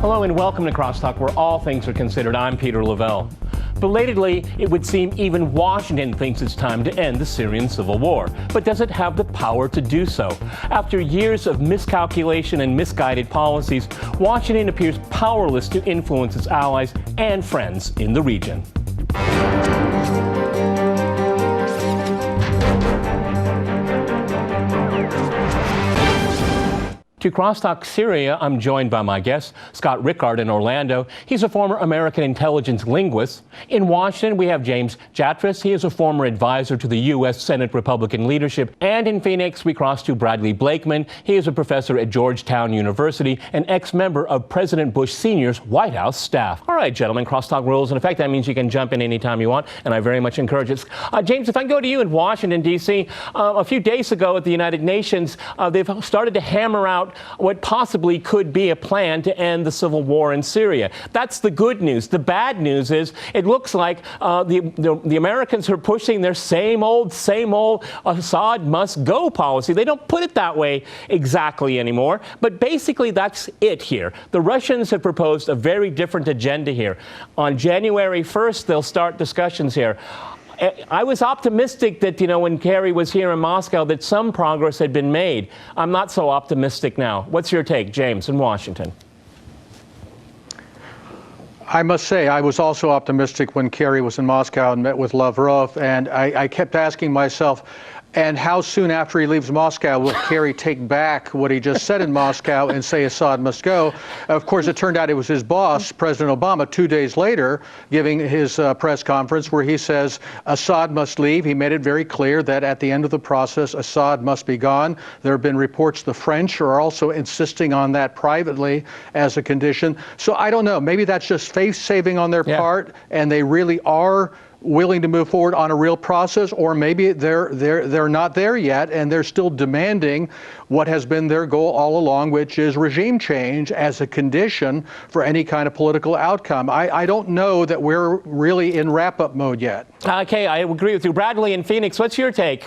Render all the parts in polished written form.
Hello and welcome to Crosstalk, where all things are considered. I'm Peter Lavelle. Belatedly, it would seem even Washington thinks it's time to end the Syrian civil war. But does it have the power to do so? After years of miscalculation and misguided policies, Washington appears powerless to influence its allies and friends in the region. To Crosstalk Syria, I'm joined by my guest, Scott Rickard in Orlando. He's a former American intelligence linguist. In Washington, we have James Jatras. He is a former advisor to the U.S. Senate Republican leadership. And in Phoenix, we cross to Bradley Blakeman. He is a professor at Georgetown University, an ex-member of President Bush Sr.'s White House staff. All right, gentlemen, Crosstalk rules. In effect, that means you can jump in anytime you want, and I very much encourage it. James, if I go to you in Washington, D.C., a few days ago at the United Nations, they've started to hammer out what possibly could be a plan to end the civil war in Syria. That's the good news. The bad news is it looks like the Americans are pushing their same old Assad must go policy. They don't put it that way exactly anymore, but basically that's it here. The Russians have proposed a very different agenda here. On January 1st, they'll start discussions here. I was optimistic that, when Kerry was here in Moscow, that some progress had been made. I'm not so optimistic now. What's your take, James, in Washington? I must say, I was also optimistic when Kerry was in Moscow and met with Lavrov, and I kept asking myself, and how soon after he leaves Moscow will Kerry take back what he just said in Moscow and say Assad must go? Of course, it turned out it was his boss, President Obama, 2 days later, giving his press conference where he says Assad must leave. He made it very clear that at the end of the process, Assad must be gone. There have been reports the French are also insisting on that privately as a condition. So I don't know. Maybe that's just face-saving on their part, and they really are willing to move forward on a real process, or maybe they're not there yet and they're still demanding what has been their goal all along, which is regime change as a condition for any kind of political outcome. I don't know that we're really in wrap-up mode yet. Okay, I agree with you. Bradley in Phoenix, what's your take?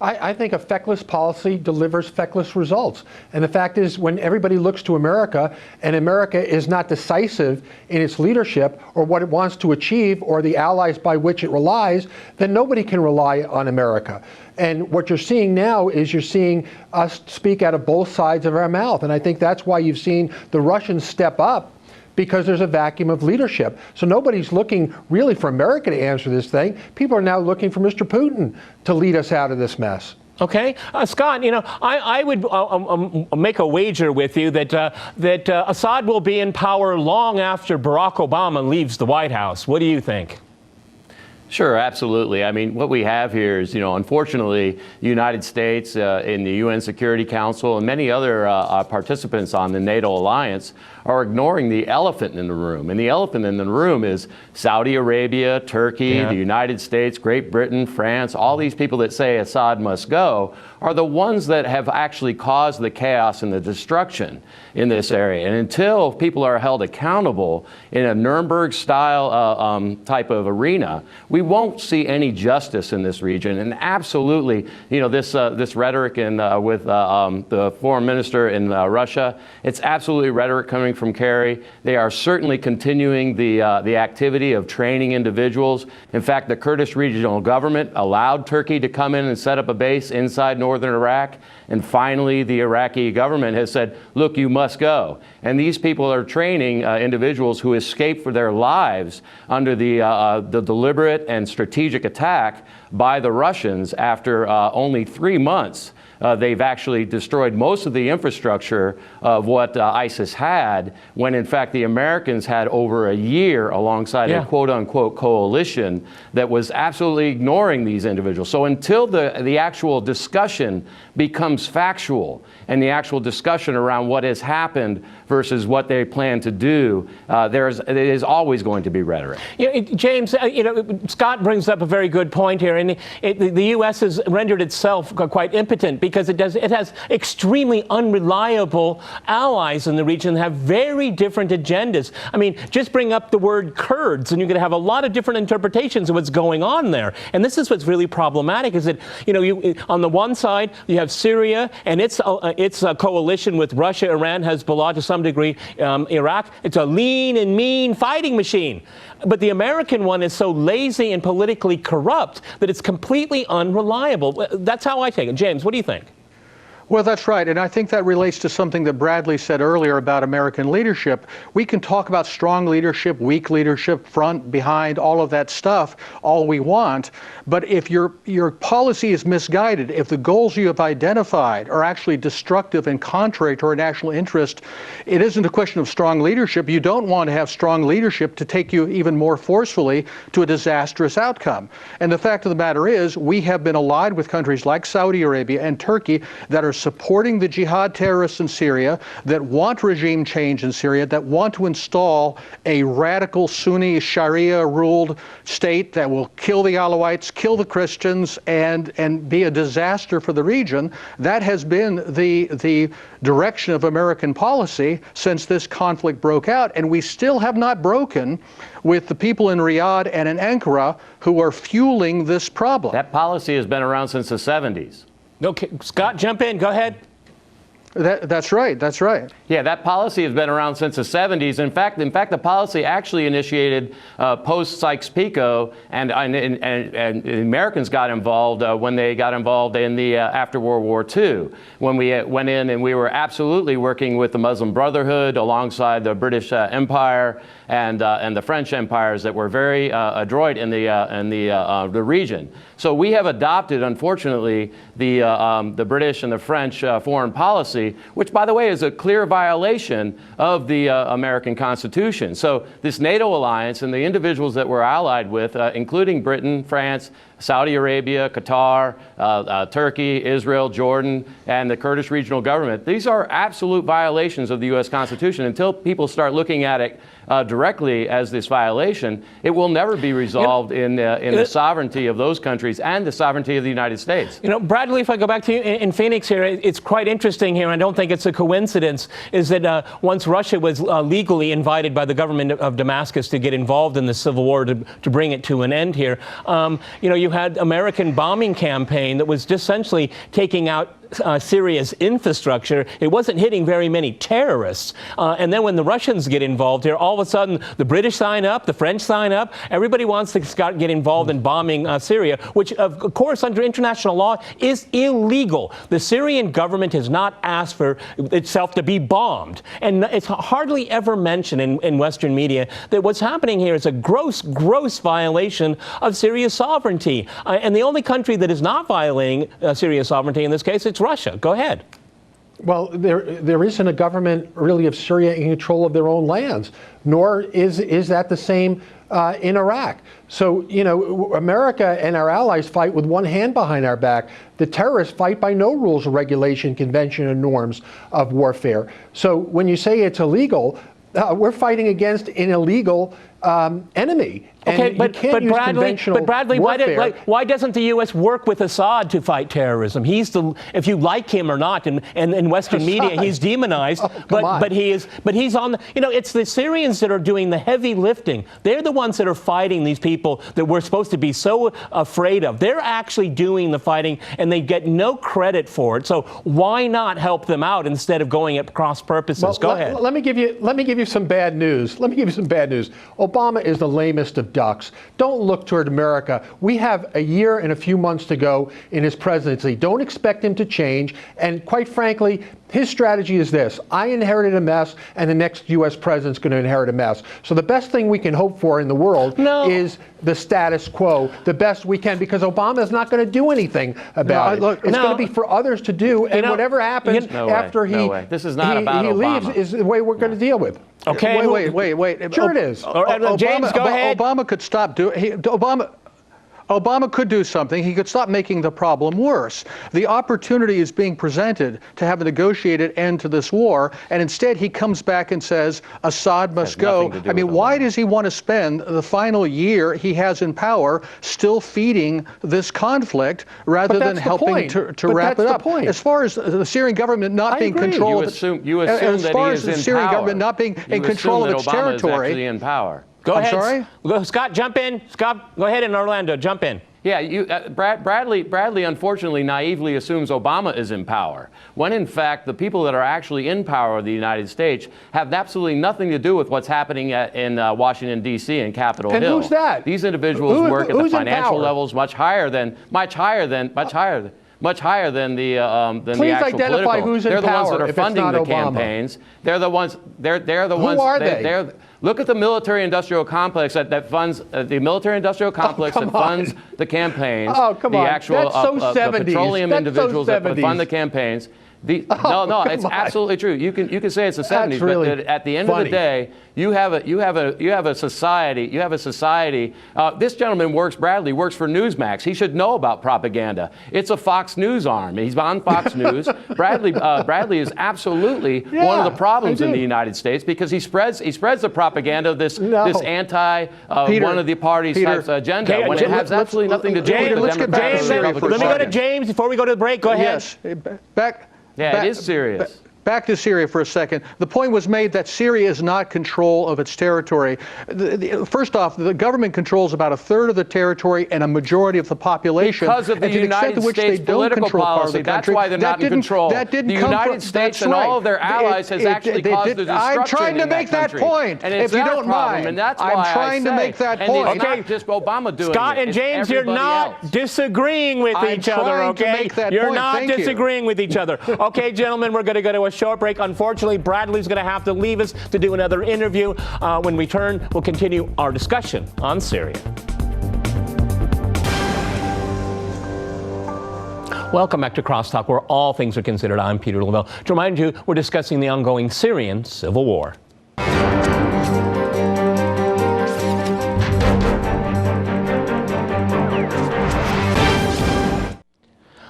I think a feckless policy delivers feckless results. And the fact is, when everybody looks to America, and America is not decisive in its leadership or what it wants to achieve or the allies by which it relies, then nobody can rely on America. And what you're seeing now is you're seeing us speak out of both sides of our mouth. And I think that's why you've seen the Russians step up, because there's a vacuum of leadership. So nobody's looking really for America to answer this thing. People are now looking for Mr. Putin to lead us out of this mess. Okay. Scott, I would make a wager with you that Assad will be in power long after Barack Obama leaves the White House. What do you think? Sure, absolutely. I mean, what we have here is, unfortunately, the United States in the UN Security Council and many other participants on the NATO alliance are ignoring the elephant in the room. And the elephant in the room is Saudi Arabia, Turkey, the United States, Great Britain, France. All these people that say Assad must go are the ones that have actually caused the chaos and the destruction in this area. And until people are held accountable in a Nuremberg-style type of arena, we won't see any justice in this region. And absolutely, this rhetoric with the foreign minister in Russia, it's absolutely rhetoric coming from Kerry. They are certainly continuing the activity of training individuals. In fact, the Kurdish regional government allowed Turkey to come in and set up a base inside northern Iraq. And finally, the Iraqi government has said, look, you must go. And these people are training individuals who escaped for their lives under the deliberate and strategic attack by the Russians after only 3 months. They've actually destroyed most of the infrastructure of what ISIS had, when in fact the Americans had over a year alongside a quote-unquote coalition that was absolutely ignoring these individuals. So until the actual discussion becomes factual and the actual discussion around what has happened versus what they plan to do, it is always going to be rhetoric. James, Scott brings up a very good point here, and the U.S. has rendered itself quite impotent because it has extremely unreliable allies in the region that have very different agendas. I mean, just bring up the word Kurds, and you're going to have a lot of different interpretations of what's going on there. And this is what's really problematic: is that on the one side you have Syria and its a coalition with Russia, Iran, Hezbollah, to some degree, Iraq. It's a lean and mean fighting machine. But the American one is so lazy and politically corrupt that it's completely unreliable. That's how I take it. James, what do you think? Well, that's right. And I think that relates to something that Bradley said earlier about American leadership. We can talk about strong leadership, weak leadership, front, behind, all of that stuff, all we want. But if your policy is misguided, if the goals you have identified are actually destructive and contrary to our national interest, it isn't a question of strong leadership. You don't want to have strong leadership to take you even more forcefully to a disastrous outcome. And the fact of the matter is, we have been allied with countries like Saudi Arabia and Turkey that are supporting the jihad terrorists in Syria, that want regime change in Syria, that want to install a radical Sunni Sharia-ruled state that will kill the Alawites, kill the Christians, and be a disaster for the region. That has been the direction of American policy since this conflict broke out, and we still have not broken with the people in Riyadh and in Ankara who are fueling this problem. That policy has been around since the 70s. Okay, Scott, jump in. Go ahead. That's right. That's right. Yeah, that policy has been around since the 70s. In fact, the policy actually initiated post Sykes-Picot, and the Americans got involved when they got involved in the after World War II, when we went in and we were absolutely working with the Muslim Brotherhood alongside the British Empire and the French empires that were very adroit in the region. So we have adopted, unfortunately, the British and the French foreign policy, which, by the way, is a clear violation of the American Constitution. So this NATO alliance and the individuals that we're allied with, including Britain, France, Saudi Arabia, Qatar, Turkey, Israel, Jordan, and the Kurdish regional government, these are absolute violations of the U.S. Constitution. Until people start looking at it directly as this violation, it will never be resolved in the sovereignty of those countries and the sovereignty of the United States. You know, Bradley, if I go back to you in Phoenix here, it's quite interesting here. I don't think it's a coincidence, is that once Russia was legally invited by the government of Damascus to get involved in the civil war to bring it to an end here, you know, you had American bombing campaign that was essentially taking out Syria's infrastructure. It wasn't hitting very many terrorists. And then when the Russians get involved here, all of a sudden the British sign up, the French sign up. Everybody wants to get involved in bombing Syria, which of course under international law is illegal. The Syrian government has not asked for itself to be bombed. And it's hardly ever mentioned in Western media that what's happening here is a gross, gross violation of Syria's sovereignty. And the only country that is not violating Syria's sovereignty in this case, it's Russia. Go ahead. Well, there isn't a government really of Syria in control of their own lands, nor is that the same in Iraq. So, you know, America and our allies fight with one hand behind our back. The terrorists fight by no rules of regulation, convention, and norms of warfare. So when you say it's illegal, we're fighting against an illegal enemy. Okay, and but Bradley, warfare. why doesn't the U.S. work with Assad to fight terrorism? He's the, if you like him or not, and in Western media he's demonized, but he's on the, you know, it's the Syrians that are doing the heavy lifting. They're the ones that are fighting these people that we're supposed to be so afraid of. They're actually doing the fighting, and they get no credit for it. So why not help them out instead of going at cross purposes? Well, Go ahead. Let me give you some bad news. Obama is the lamest of ducks. Don't look toward America. We have a year and a few months to go in his presidency. Don't expect him to change. And quite frankly, his strategy is this: I inherited a mess, and the next U.S. president's going to inherit a mess. So the best thing we can hope for in the world is the status quo, the best we can, because Obama is not going to do anything about it. It's going to be for others to do, and whatever happens after he This is not about Obama. leaves is the way we're going to deal with. Okay. Wait. Sure it is. James, go ahead. Obama could stop doing. Obama could do something. He could stop making the problem worse. The opportunity is being presented to have a negotiated end to this war, and instead he comes back and says Assad must go. I mean, why does he want to spend the final year he has in power still feeding this conflict rather than helping to wrap it up? As far as the Syrian government not being controlled, as far as the Syrian government not being in control of its territory. In power. Go ahead. I'm sorry? Scott, jump in. Scott, go ahead in Orlando. Jump in. Yeah, Bradley unfortunately naively assumes Obama is in power, when in fact the people that are actually in power of the United States have absolutely nothing to do with what's happening in Washington, D.C. and Capitol Hill. And who's that? These individuals work at the financial power? levels much higher than the Please actual identify political. who's in They're the ones power that are if it's funding not the Obama. campaigns. They're the ones. They're the Who ones. are they? Look at the military-industrial complex that funds the military-industrial complex that funds the campaigns. Oh, come on. The actual That's so the 70s. petroleum That's individuals so that 70s. fund the campaigns. No, it's absolutely true. You can say it's the 70s, really but at the end funny. of the day, you have a society. This gentleman Bradley works for Newsmax. He should know about propaganda. It's a Fox News arm. He's on Fox News. Bradley is absolutely one of the problems in the United States because he spreads the propaganda of this anti one of the parties' type agenda when it has absolutely nothing to do with the Democrats. Let me go to James before we go to the break. Go ahead. Yes, back. Yeah, it is serious. Back to Syria for a second. The point was made that Syria is not control of its territory. First off, the government controls about a third of the territory and a majority of the population. Because of the United States political policy, that's why they're not in control. That didn't the come United States and all of their allies has actually caused the destruction I'm trying to make that point, and it's if you don't mind. And that's why I'm trying to make that point. And it's not just Obama doing Scott it. and James, you're not disagreeing with each other, okay? You're not disagreeing with each other. Okay, gentlemen, we're going to go to a short break. Unfortunately, Bradley's going to have to leave us to do another interview. When we return, we'll continue our discussion on Syria. Welcome back to Crosstalk, where all things are considered. I'm Peter Lavelle. To remind you, we're discussing the ongoing Syrian civil war.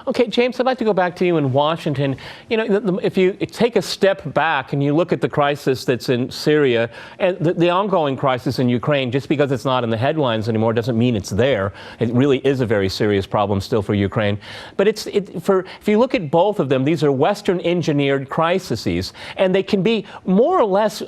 Okay, James, I'd like to go back to you in Washington. You know, if you take a step back and you look at the crisis that's in Syria and the ongoing crisis in Ukraine, just because it's not in the headlines anymore doesn't mean it's there. It really is a very serious problem still for Ukraine. But if you look at both of them, these are Western-engineered crises, and they can be more or less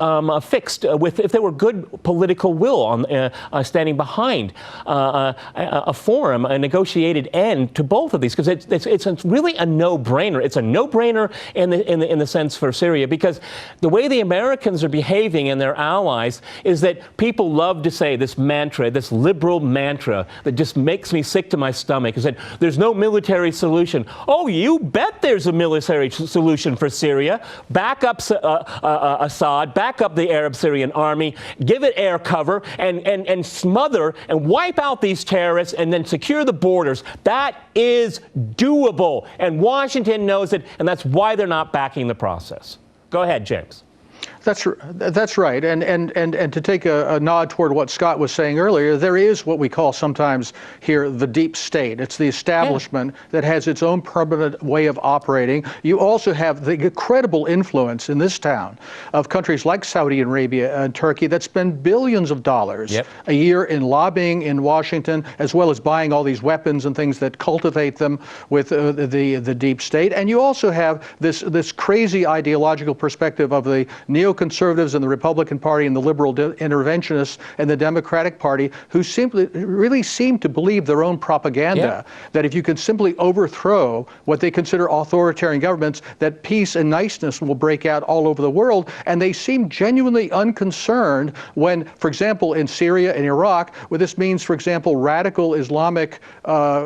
fixed if there were good political will on standing behind a forum, a negotiated end to both of these, because it's really a no-brainer. It's a no-brainer in the sense for Syria, because the way the Americans are behaving and their allies is that people love to say this mantra, this liberal mantra that just makes me sick to my stomach, is that there's no military solution. Oh, you bet there's a military solution for Syria. Back up Assad, back up the Arab Syrian army, give it air cover, and smother and wipe out these terrorists, and then secure the borders. That is doable. And Washington knows it, and that's why they're not backing the process. Go ahead, James. That's right. And to take a nod toward what Scott was saying earlier, there is what we call sometimes here the deep state. It's the establishment that has its own permanent way of operating. You also have the incredible influence in this town of countries like Saudi Arabia and Turkey that spend billions of dollars a year in lobbying in Washington, as well as buying all these weapons and things that cultivate them with the deep state. And you also have this crazy ideological perspective of the neoconservatives and the Republican Party and the liberal interventionists and the Democratic Party, who really seem to believe their own propaganda, that if you can simply overthrow what they consider authoritarian governments, that peace and niceness will break out all over the world. And they seem genuinely unconcerned when, for example, in Syria and Iraq, where this means, for example, radical Islamic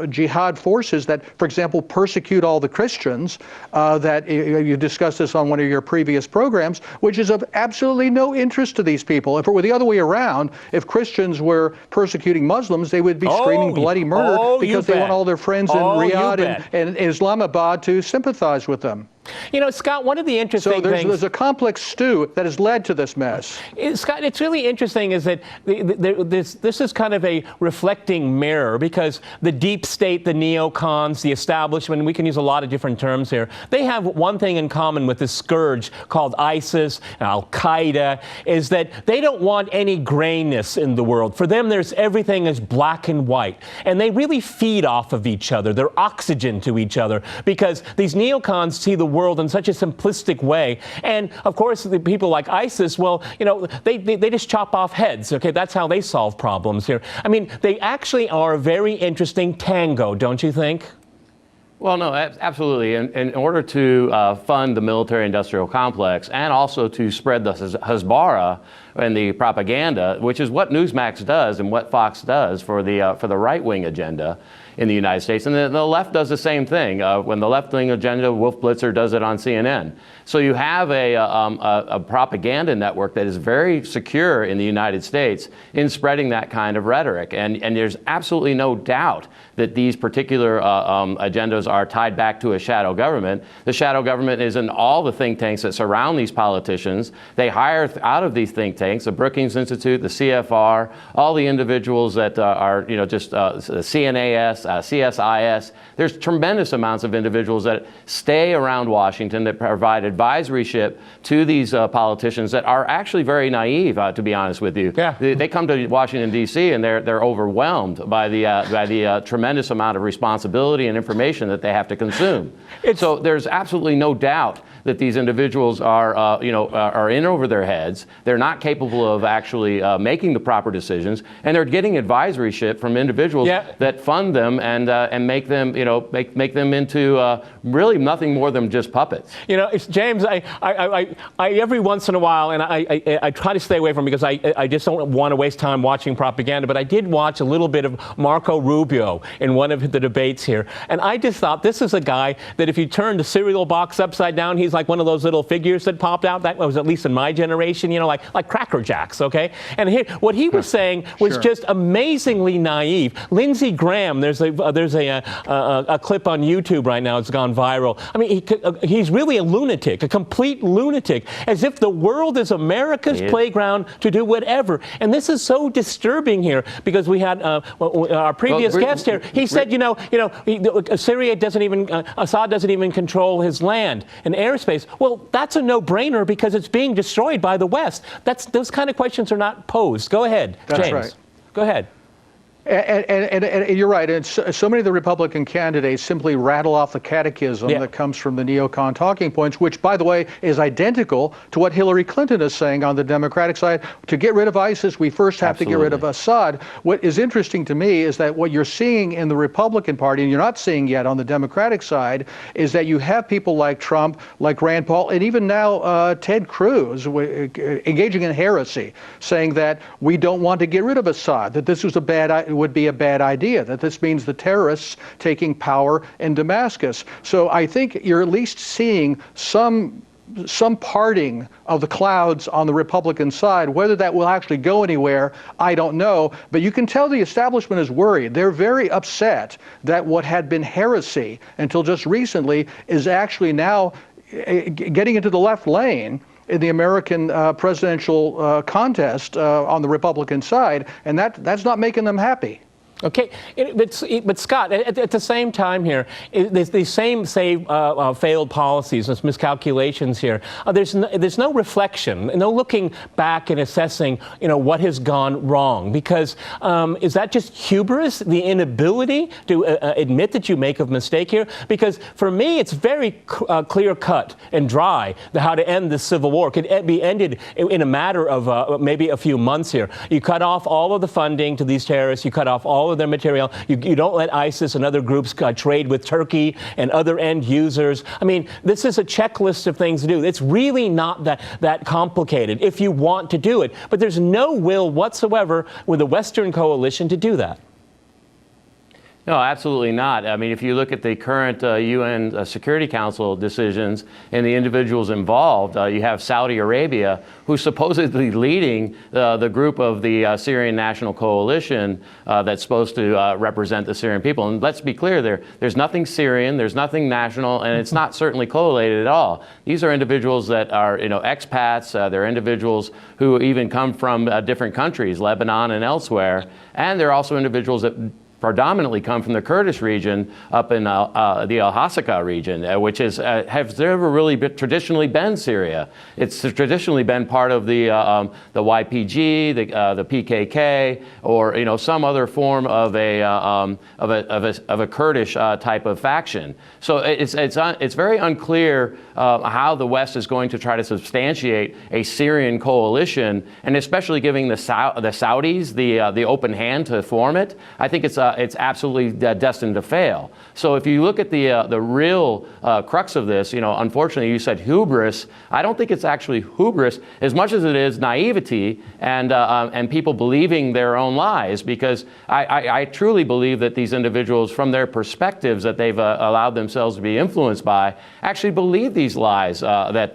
jihad forces that, for example, persecute all the Christians, that you discussed this on one of your previous programs, which is of absolutely no interest to these people. If it were the other way around, if Christians were persecuting Muslims, they would be screaming bloody murder because they want all their friends in Riyadh and Islamabad to sympathize with them. You know, Scott, one of the interesting things... So there's a complex stew that has led to this mess. Scott, it's really interesting is that this is kind of a reflecting mirror, because the deep state, the neocons, the establishment, we can use a lot of different terms here, they have one thing in common with this scourge called ISIS, Al-Qaeda, is that they don't want any grayness in the world. For them, everything is black and white. And they really feed off of each other. They're oxygen to each other, because these neocons see the world in such a simplistic way. And of course, the people like ISIS, well, you know, they just chop off heads. Okay, that's how they solve problems here. I mean, they actually are a very interesting tango, don't you think? Well, no, absolutely. In order to fund the military-industrial complex and also to spread the Hezbollah and the propaganda, which is what Newsmax does and what Fox does for the right-wing agenda in the United States, and the left does the same thing. When the left-wing agenda, Wolf Blitzer does it on CNN. So you have a propaganda network that is very secure in the United States in spreading that kind of rhetoric, and there's absolutely no doubt that these particular agendas are tied back to a shadow government. The shadow government is in all the think tanks that surround these politicians. They hire out of these think tanks, the Brookings Institute, the CFR, all the individuals that are, you know, just CNAS, CSIS. There's tremendous amounts of individuals that stay around Washington that provide advisoryship to these politicians that are actually very naive, to be honest with you. Yeah. They come to Washington, D.C., and they're overwhelmed by the tremendous amount of responsibility and information that they have to consume. So there's absolutely no doubt that these individuals are in over their heads. They're not capable of actually making the proper decisions, and they're getting advisoryship from individuals that fund them and make them, you know, make them into really nothing more than just puppets. You know, it's James. I every once in a while, and I try to stay away from it because I just don't want to waste time watching propaganda. But I did watch a little bit of Marco Rubio in one of the debates here, and I just thought this is a guy that if you turn the cereal box upside down, he's like one of those little figures that popped out. That was at least in my generation, you know, like Cracker Jacks. Okay, and here what he was saying was just amazingly naive. Lindsey Graham, there's a clip on YouTube right now. It's gone viral. I mean, he's really a lunatic, a complete lunatic, as if the world is America's playground to do whatever. And this is so disturbing here because we had our previous guest here. He said, Syria doesn't even, Assad doesn't even control his land and airspace. Well, that's a no-brainer because it's being destroyed by the West. Those kind of questions are not posed. Go ahead, James. That's right. Go ahead. And you're right. And so many of the Republican candidates simply rattle off the catechism that comes from the neocon talking points, which, by the way, is identical to what Hillary Clinton is saying on the Democratic side. To get rid of ISIS, we first have to get rid of Assad. What is interesting to me is that what you're seeing in the Republican Party, and you're not seeing yet on the Democratic side, is that you have people like Trump, like Rand Paul, and even now Ted Cruz engaging in heresy, saying that we don't want to get rid of Assad, that this was would be a bad idea, that this means the terrorists taking power in Damascus. So I think you're at least seeing some parting of the clouds on the Republican side. Whether that will actually go anywhere, I don't know. But you can tell the establishment is worried. They're very upset that what had been heresy until just recently is actually now getting into the left lane in the American presidential contest on the Republican side, and that's not making them happy. Okay, but Scott, at the same time here, there's the same, say, failed policies, there's miscalculations here. There's no reflection, no looking back and assessing, what has gone wrong. Because is that just hubris, the inability to admit that you make a mistake here? Because for me, it's very clear cut and dry how to end this civil war. It could be ended in a matter of maybe a few months here. You cut off all of the funding to these terrorists. You cut off all of their material. You don't let ISIS and other groups trade with Turkey and other end users. I mean, this is a checklist of things to do. It's really not that complicated if you want to do it. But there's no will whatsoever with the Western coalition to do that. No, absolutely not. I mean, if you look at the current UN Security Council decisions and the individuals involved, you have Saudi Arabia, who's supposedly leading the group of the Syrian National Coalition that's supposed to represent the Syrian people. And let's be clear, there's nothing Syrian, there's nothing national, and it's not certainly collated at all. These are individuals that are, expats. They're individuals who even come from different countries, Lebanon and elsewhere. And they're also individuals that predominantly come from the Kurdish region up in the Al-Hasaka region, which has never really traditionally been Syria. It's traditionally been part of the YPG, the PKK, or some other form of a Kurdish type of faction. So it's very unclear how the West is going to try to substantiate a Syrian coalition, and especially giving the Saudis the open hand to form it. I think it's absolutely destined to fail. So if you look at the real crux of this, unfortunately, you said hubris. I don't think it's actually hubris as much as it is naivety and people believing their own lies, because I truly believe that these individuals, from their perspectives that they've allowed themselves to be influenced by, actually believe these lies, that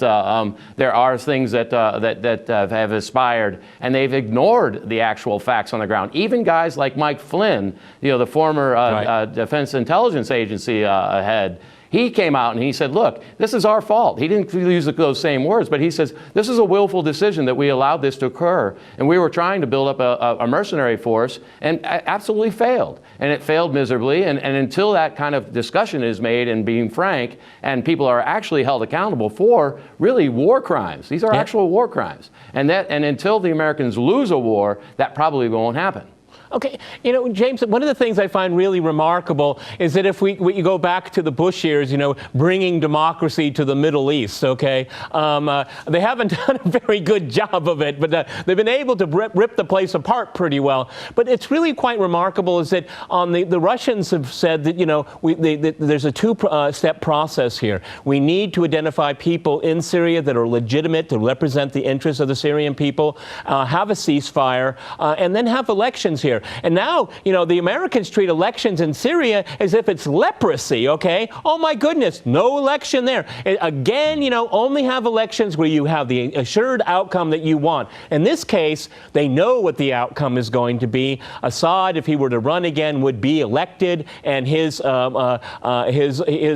there are things that have aspired, and they've ignored the actual facts on the ground. Even guys like Mike Flynn, the former Defense Intelligence Agency head, he came out and he said, look, this is our fault. He didn't use those same words, but he says, this is a willful decision that we allowed this to occur. And we were trying to build up a mercenary force, and absolutely failed. And it failed miserably. And until that kind of discussion is made and being frank, and people are actually held accountable for really war crimes. These are actual war crimes. And until the Americans lose a war, that probably won't happen. Okay, James, one of the things I find really remarkable is that if we go back to the Bush years, bringing democracy to the Middle East, okay, they haven't done a very good job of it, but they've been able to rip the place apart pretty well. But it's really quite remarkable is that the Russians have said that, there's a two-step process here. We need to identify people in Syria that are legitimate to represent the interests of the Syrian people, have a ceasefire, and then have elections here. And now, the Americans treat elections in Syria as if it's leprosy, okay? Oh, my goodness, no election there. Again, only have elections where you have the assured outcome that you want. In this case, they know what the outcome is going to be. Assad, if he were to run again, would be elected, and his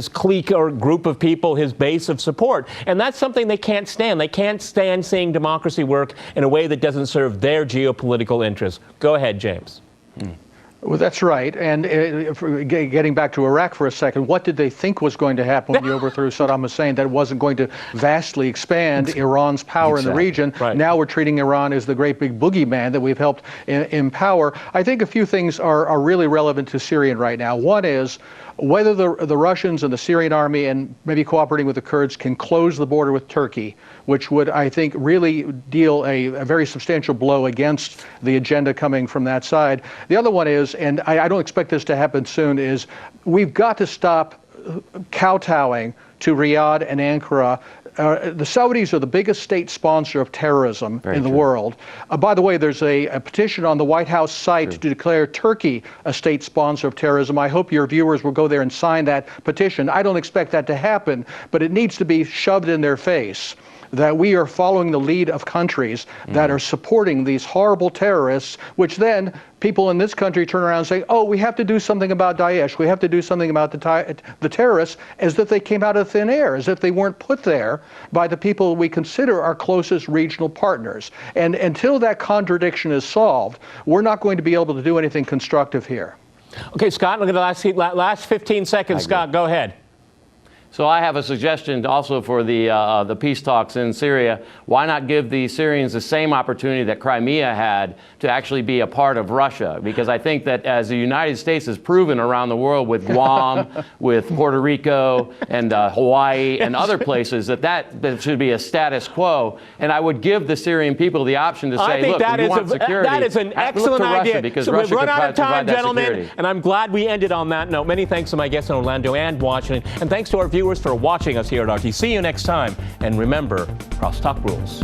clique or group of people, his base of support. And that's something they can't stand. They can't stand seeing democracy work in a way that doesn't serve their geopolitical interests. Go ahead, James. Well, that's right. And getting back to Iraq for a second, what did they think was going to happen when you overthrew Saddam Hussein? That it wasn't going to vastly expand Iran's power in the region. Right. Now we're treating Iran as the great big boogeyman that we've helped empower. I think a few things are really relevant to Syria right now. One is whether the Russians and the Syrian army, and maybe cooperating with the Kurds, can close the border with Turkey, which would, I think, really deal a very substantial blow against the agenda coming from that side. The other one is, and I don't expect this to happen soon, is we've got to stop kowtowing to Riyadh and Ankara. The Saudis are the biggest state sponsor of terrorism in the world. By the way, there's a petition on the White House site to declare Turkey a state sponsor of terrorism. I hope your viewers will go there and sign that petition. I don't expect that to happen, but it needs to be shoved in their face that we are following the lead of countries that are supporting these horrible terrorists, which then people in this country turn around and say, oh, we have to do something about Daesh, we have to do something about the terrorists, as if they came out of thin air, as if they weren't put there by the people we consider our closest regional partners. And until that contradiction is solved, we're not going to be able to do anything constructive here. Okay, Scott, look at the last 15 seconds. Scott, go ahead. So I have a suggestion also for the peace talks in Syria. Why not give the Syrians the same opportunity that Crimea had to actually be a part of Russia? Because I think that as the United States has proven around the world with Guam, with Puerto Rico, and Hawaii, and other places, that should be a status quo. And I would give the Syrian people the option to say, look, if you want security, that is an excellent idea. Because so Russia we've run out of time, gentlemen, security. And I'm glad we ended on that note. Many thanks to my guests in Orlando and Washington, and thanks to our viewers for watching us here at RT. See you next time, and remember, crosstalk rules.